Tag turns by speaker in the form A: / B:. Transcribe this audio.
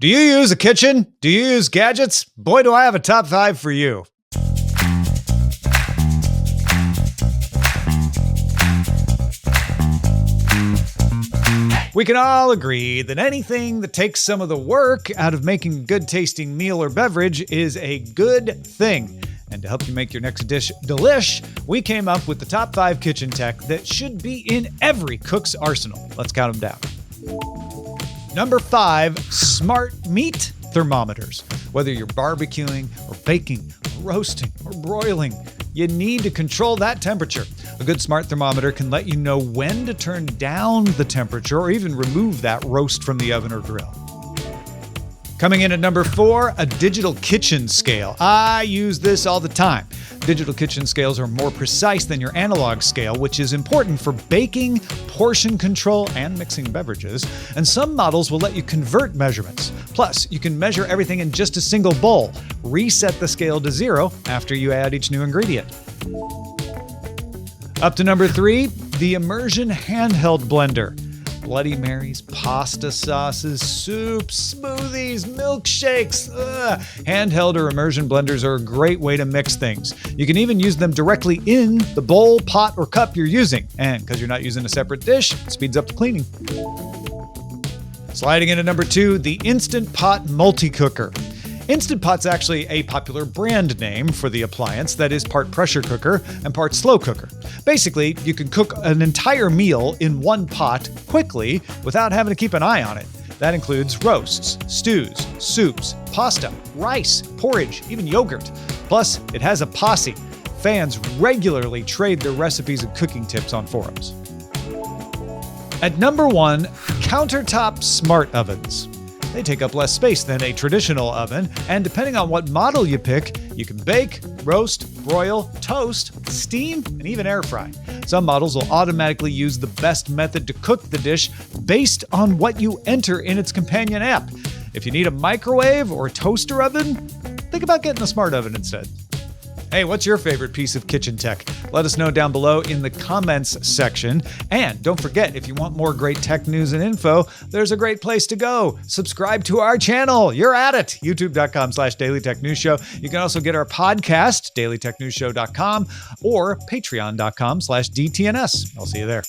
A: Do you use a kitchen? Do you use gadgets? Boy, do I have a top 5 for you. We can all agree that anything that takes some of the work out of making a good tasting meal or beverage is a good thing. And to help you make your next dish delish, we came up with the top 5 kitchen tech that should be in every cook's arsenal. Let's count them down. Number 5, smart meat thermometers. Whether you're barbecuing or baking, or roasting or broiling, you need to control that temperature. A good smart thermometer can let you know when to turn down the temperature or even remove that roast from the oven or grill. Coming in at number 4, a digital kitchen scale. I use this all the time. Digital kitchen scales are more precise than your analog scale, which is important for baking, portion control, and mixing beverages. And some models will let you convert measurements. Plus, you can measure everything in just a single bowl. Reset the scale to 0 after you add each new ingredient. Up to number 3, the Immersion Handheld Blender. Bloody Marys, pasta sauces, soups, smoothies, milkshakes. Handheld or immersion blenders are a great way to mix things. You can even use them directly in the bowl, pot, or cup you're using. And because you're not using a separate dish, it speeds up the cleaning. Sliding into number 2, the Instant Pot Multi-Cooker. Instant Pot's actually a popular brand name for the appliance that is part pressure cooker and part slow cooker. Basically, you can cook an entire meal in one pot quickly without having to keep an eye on it. That includes roasts, stews, soups, pasta, rice, porridge, even yogurt. Plus, it has a posse. Fans regularly trade their recipes and cooking tips on forums. At number 1, countertop smart ovens. They take up less space than a traditional oven, and depending on what model you pick, you can bake, roast, broil, toast, steam, and even air fry. Some models will automatically use the best method to cook the dish based on what you enter in its companion app. If you need a microwave or toaster oven, think about getting a smart oven instead. Hey, what's your favorite piece of kitchen tech? Let us know down below in the comments section. And don't forget, if you want more great tech news and info, there's a great place to go. Subscribe to our channel. You're at it. youtube.com/dailytechnewsshow. You can also get our podcast, dailytechnewsshow.com, or patreon.com/DTNS. I'll see you there.